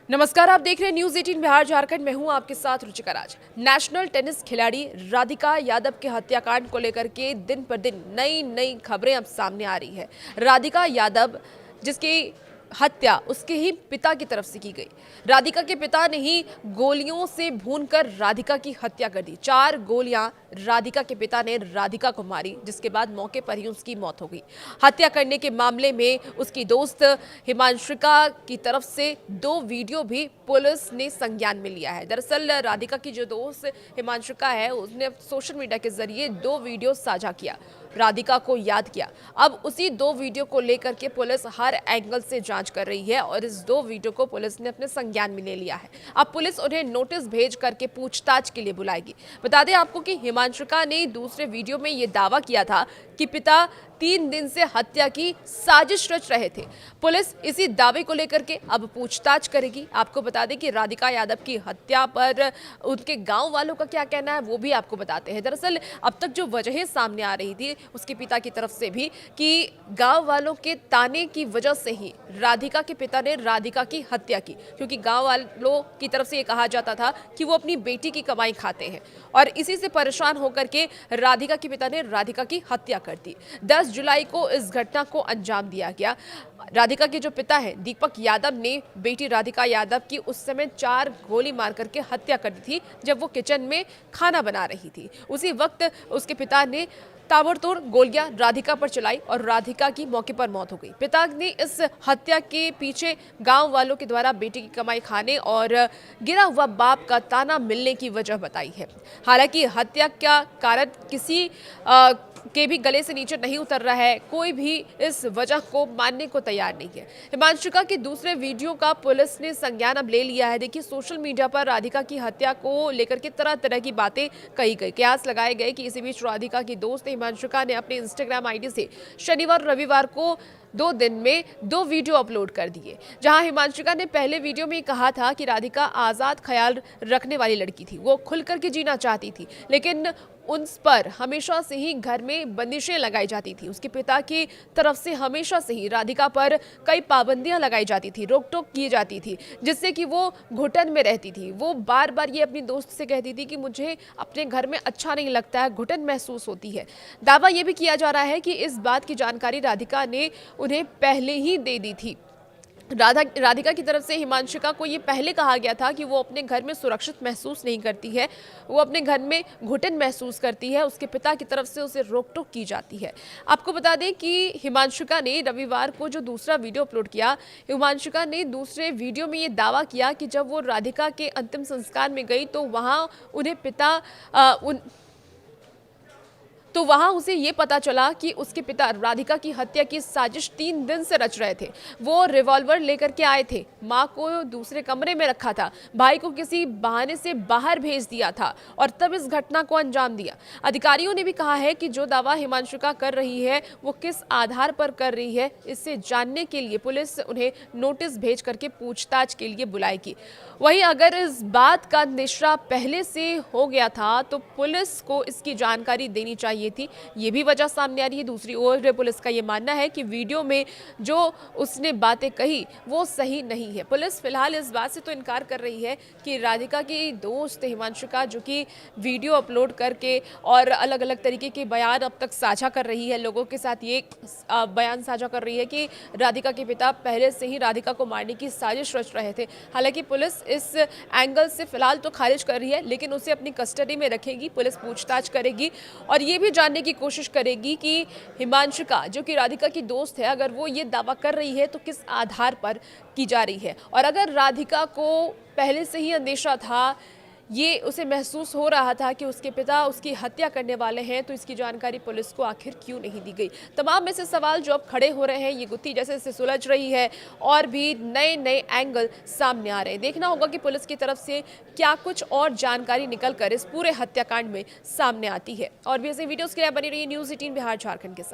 नमस्कार, आप देख रहे हैं न्यूज 18 बिहार झारखंड। मैं हूं आपके साथ रुचिका राज। नेशनल टेनिस खिलाड़ी राधिका यादव के हत्याकांड को लेकर के दिन पर दिन नई नई खबरें अब सामने आ रही है। राधिका यादव जिसकी हत्या उसके ही पिता की तरफ से की गई। राधिका के पिता ने ही गोलियों से भूनकर राधिका की हत्या कर दी। 4 गोलियां राधिका के पिता ने राधिका को मारी, जिसके बाद मौके पर ही उसकी मौत हो गई। हत्या करने के मामले में उसकी दोस्त हिमांशिका की तरफ से 2 वीडियो भी पुलिस ने संज्ञान में लिया है। दरअसल राधिका की जो दोस्त हिमांशिका है, उसने सोशल मीडिया के जरिए 2 वीडियो साझा किया, राधिका को याद किया। अब उसी 2 वीडियो को लेकर के पुलिस हर एंगल से जांच कर रही है और इस 2 वीडियो को पुलिस ने अपने संज्ञान में ले लिया है। अब पुलिस उन्हें नोटिस भेज करके पूछताछ के लिए बुलाएगी। बता दें आपको कि हिमांशिका ने दूसरे वीडियो में यह दावा किया था कि पिता 3 दिन से हत्या की साजिश रच रहे थे। पुलिस इसी दावे को लेकर के अब पूछताछ करेगी। आपको बता दें कि राधिका यादव की हत्या पर उनके गांव वालों का क्या कहना है, वो भी आपको बताते हैं। दरअसल अब तक जो वजहें सामने आ रही थी उसके पिता की तरफ से भी कि गांव वालों के ताने की वजह से ही राधिका के पिता ने राधिका की हत्या की, क्योंकि गांव वालों की तरफ से ये कहा जाता था कि वो अपनी बेटी की कमाई खाते हैं और इसी से परेशान होकर के राधिका के पिता ने राधिका की हत्या कर दी। 10 जुलाई को इस घटना को अंजाम दिया गया। राधिका के जो पिता है दीपक यादव ने बेटी राधिका यादव की उस समय 4 गोली मार करके हत्या कर दी थी, जब वो किचन में खाना बना रही थी। उसी वक्त उसके पिता ने ताबड़तोड़ गोलियां राधिका पर चलाई और राधिका की मौके पर मौत हो गई। पिता ने इस हत्या के पीछे गांव वालों के द्वारा बेटी की कमाई खाने और गिरा हुआ बाप का ताना मिलने की वजह बताई है। हालांकि हत्या का कारण किसी के भी गले से नीचे नहीं उतर रहा है, कोई भी इस वजह को मानने को तैयार नहीं है। हिमांशिका के दूसरे वीडियो का पुलिस ने संज्ञान अब ले लिया है। देखिए, सोशल मीडिया पर राधिका की हत्या को लेकर के तरह तरह की बातें कही गई, कयास लगाए गए कि इसी बीच राधिका की दोस्त हिमांशिका ने अपने इंस्टाग्राम आईडी से शनिवार और रविवार को 2 दिन में 2 वीडियो अपलोड कर दिए, जहां हिमांशिका ने पहले वीडियो में कहा था कि राधिका आजाद ख्याल रखने वाली लड़की थी, वो खुल करके जीना चाहती थी, लेकिन उन पर हमेशा से ही घर में बंदिशें लगाई जाती थी। उसके पिता की तरफ से हमेशा से ही राधिका पर कई पाबंदियां लगाई जाती थी, रोक टोक की जाती थी, जिससे कि वो घुटन में रहती थी। वो बार बार ये अपनी दोस्त से कहती थी कि मुझे अपने घर में अच्छा नहीं लगता है, घुटन महसूस होती है। दावा ये भी किया जा रहा है कि इस बात की जानकारी राधिका ने उन्हें पहले ही दे दी थी। राधिका की तरफ से हिमांशिका को ये पहले कहा गया था कि वो अपने घर में सुरक्षित महसूस नहीं करती है, वो अपने घर में घुटन महसूस करती है। उसके पिता की तरफ से उसे रोक टोक की जाती है। आपको बता दें कि हिमांशिका ने रविवार को जो दूसरा वीडियो अपलोड किया, हिमांशिका ने दूसरे वीडियो में ये दावा किया कि जब वो राधिका के अंतिम संस्कार में गई तो वहां उसे ये पता चला कि उसके पिता राधिका की हत्या की साजिश 3 दिन से रच रहे थे। वो रिवॉल्वर लेकर के आए थे, मां को दूसरे कमरे में रखा था, भाई को किसी बहाने से बाहर भेज दिया था और तब इस घटना को अंजाम दिया। अधिकारियों ने भी कहा है कि जो दावा हिमांशिका कर रही है वो किस आधार पर कर रही है, इससे जानने के लिए पुलिस उन्हें नोटिस भेज करके पूछताछ के लिए बुलाएगी। वहीं अगर इस बात का निश्रा पहले से हो गया था तो पुलिस को इसकी जानकारी देनी चाहिए थी, ये भी वजह सामने आ रही है। दूसरी ओर पुलिस का ये मानना है कि वीडियो में जो उसने बातें कही वो सही नहीं है। पुलिस फिलहाल इस बात से तो इनकार कर रही है कि राधिका की दोस्त हिमांशिका, जो कि वीडियो अपलोड करके और अलग अलग तरीके के बयान अब तक साझा कर रही है, लोगों के साथ ये बयान साझा कर रही है कि राधिका के पिता पहले से ही राधिका को मारने की साजिश रच रहे थे। हालांकि पुलिस इस एंगल से फिलहाल तो खारिज कर रही है, लेकिन उसे अपनी कस्टडी में रखेगी, पुलिस पूछताछ करेगी और ये भी जानने की कोशिश करेगी कि हिमांशिका, जो कि राधिका की दोस्त है, अगर वो ये दावा कर रही है तो किस आधार पर की जा रही है। और अगर राधिका को पहले से ही अंदेशा था, ये उसे महसूस हो रहा था कि उसके पिता उसकी हत्या करने वाले हैं, तो इसकी जानकारी पुलिस को आखिर क्यों नहीं दी गई। तमाम ऐसे सवाल जो अब खड़े हो रहे हैं, ये गुत्थी जैसे से सुलझ रही है और भी नए नए एंगल सामने आ रहे हैं। देखना होगा कि पुलिस की तरफ से क्या कुछ और जानकारी निकल कर इस पूरे हत्याकांड में सामने आती है। और भी ऐसे वीडियोस के लिए बनी रही न्यूज़ 18 बिहार झारखंड के साथ।